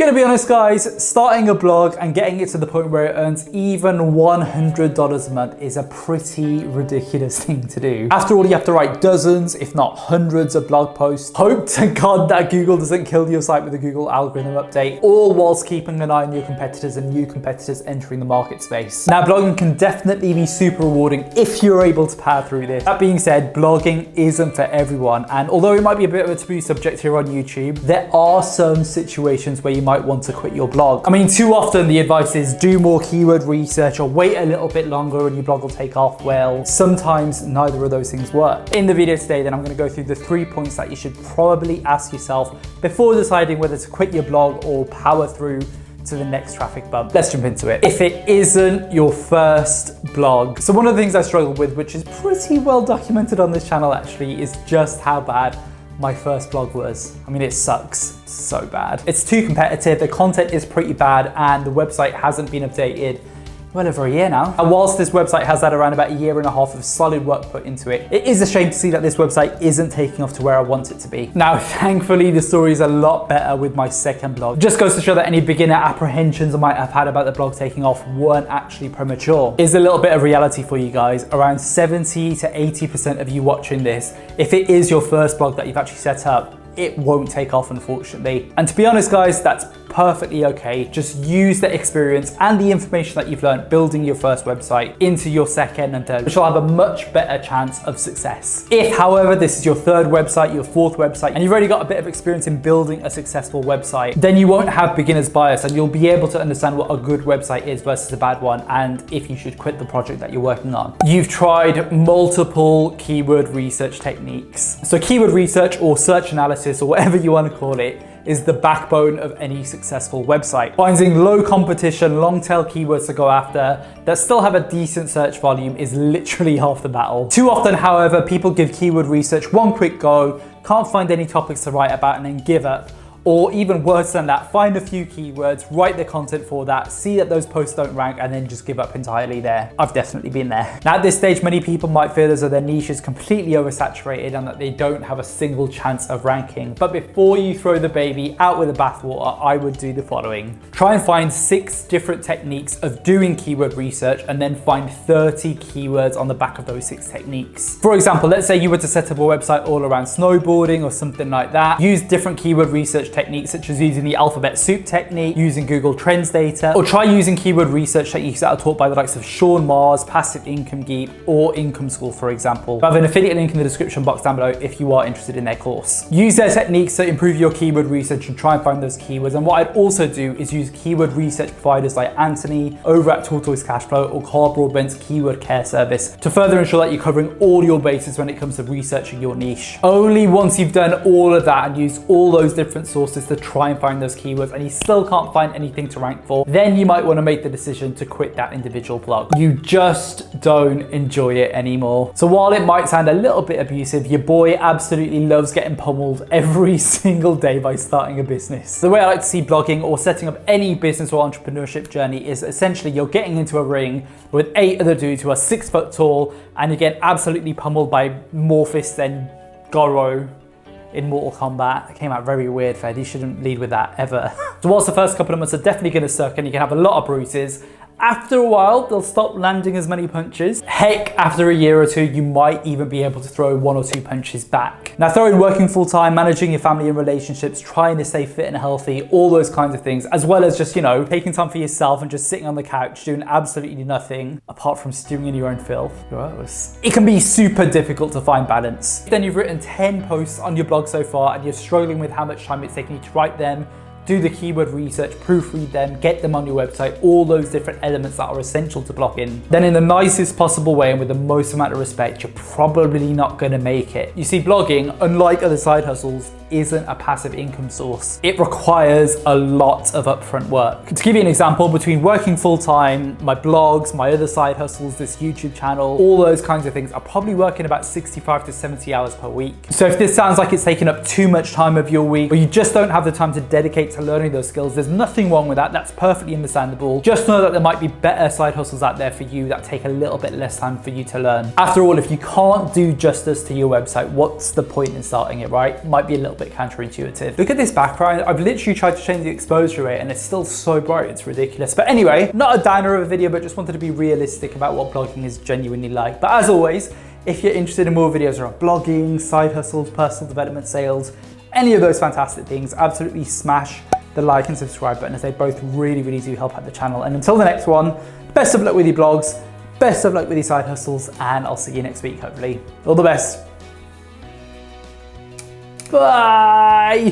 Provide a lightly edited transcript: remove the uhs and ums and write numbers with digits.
Gonna be honest guys, starting a blog and getting it to the point where it earns even $100 a month is a pretty ridiculous thing to do. After all, you have to write dozens, if not hundreds of blog posts. Hope to God that Google doesn't kill your site with a Google algorithm update, all whilst keeping an eye on your competitors and new competitors entering the market space. Now, blogging can definitely be super rewarding if you're able to power through this. That being said, blogging isn't for everyone. And although it might be a bit of a taboo subject here on YouTube, there are some situations where you might want to quit your blog. I mean, too often the advice is do more keyword research or wait a little bit longer and your blog will take off. Well, sometimes neither of those things work. In the video today, then I'm going to go through the 3 points that you should probably ask yourself before deciding whether to quit your blog or power through to the next traffic bump. Let's jump into it. If it isn't your first blog. So one of the things I struggle with, which is pretty well documented on this channel actually, is just how bad my first blog was. I mean, it sucks so bad. It's too competitive, the content is pretty bad, and the website hasn't been updated well over a year now. And whilst this website has had around about a year and a half of solid work put into it, it is a shame to see that this website isn't taking off to where I want it to be. Now, thankfully, the story is a lot better with my second blog. Just goes to show that any beginner apprehensions I might have had about the blog taking off weren't actually premature. Here's a little bit of reality for you guys. Around 70 to 80% of you watching this, if it is your first blog that you've actually set up, it won't take off, unfortunately. And to be honest, guys, that's perfectly okay. Just use the experience and the information that you've learned building your first website into your second and third, which will have a much better chance of success. If, however, this is your third website, your fourth website, and you've already got a bit of experience in building a successful website, then you won't have beginner's bias and you'll be able to understand what a good website is versus a bad one, and if you should quit the project that you're working on. You've tried multiple keyword research techniques. So keyword research or search analysis or whatever you want to call it is the backbone of any successful website. Finding low competition, long tail keywords to go after that still have a decent search volume is literally half the battle. Too often, however, people give keyword research one quick go, can't find any topics to write about and then give up. Or even worse than that, find a few keywords, write the content for that, see that those posts don't rank, and then just give up entirely there. I've definitely been there. Now at this stage, many people might feel as though their niche is completely oversaturated and that they don't have a single chance of ranking. But before you throw the baby out with the bathwater, I would do the following. Try and find 6 different techniques of doing keyword research and then find 30 keywords on the back of those 6 techniques. For example, let's say you were to set up a website all around snowboarding or something like that. Use different keyword research techniques such as using the alphabet soup technique, using Google Trends data, or try using keyword research techniques that are taught by the likes of Sean Mars, Passive Income Geek, or Income School, for example. I have an affiliate link in the description box down below if you are interested in their course. Use their techniques to improve your keyword research and try and find those keywords. And what I'd also do is use keyword research providers like Anthony over at Tortoise Cashflow or Carl Broadbent's Keyword Care Service to further ensure that you're covering all your bases when it comes to researching your niche. Only once you've done all of that and used all those different sources to try and find those keywords and you still can't find anything to rank for, then you might want to make the decision to quit that individual blog. You just don't enjoy it anymore. So while it might sound a little bit abusive, your boy absolutely loves getting pummeled every single day by starting a business. The way I like to see blogging or setting up any business or entrepreneurship journey is essentially you're getting into a ring with 8 other dudes who are 6 foot tall and you get absolutely pummeled by more fists than Goro in Mortal Kombat. It came out very weird, Fed. You shouldn't lead with that ever. So whilst the first couple of months are definitely going to suck and you can have a lot of bruises, after a while, they'll stop landing as many punches. Heck, after a year or two, you might even be able to throw 1 or 2 punches back. Now throw in working full time, managing your family and relationships, trying to stay fit and healthy, all those kinds of things, as well as just, you know, taking time for yourself and just sitting on the couch doing absolutely nothing apart from stewing in your own filth. Gross. It can be super difficult to find balance. Then you've written 10 posts on your blog so far and you're struggling with how much time it's taking you to write them, do the keyword research, proofread them, get them on your website, all those different elements that are essential to blogging, then in the nicest possible way and with the most amount of respect, you're probably not going to make it. You see, blogging, unlike other side hustles, isn't a passive income source. It requires a lot of upfront work. To give you an example, between working full-time, my blogs, my other side hustles, this YouTube channel, all those kinds of things, I'm probably working about 65 to 70 hours per week. So if this sounds like it's taking up too much time of your week, or you just don't have the time to dedicate to learning those skills, there's nothing wrong with that. That's perfectly understandable. Just know that there might be better side hustles out there for you that take a little bit less time for you to learn. After all, if you can't do justice to your website, what's the point in starting it, right? Might be a little bit counterintuitive. Look at this background. I've literally tried to change the exposure rate and it's still so bright, it's ridiculous. But anyway, not a downer of a video, but just wanted to be realistic about what blogging is genuinely like. But as always, if you're interested in more videos around blogging, side hustles, personal development, sales, any of those fantastic things, absolutely smash the like and subscribe button, as they both really, really do help out the channel. And until the next one, best of luck with your blogs, best of luck with your side hustles, and I'll see you next week, hopefully. All the best. Bye.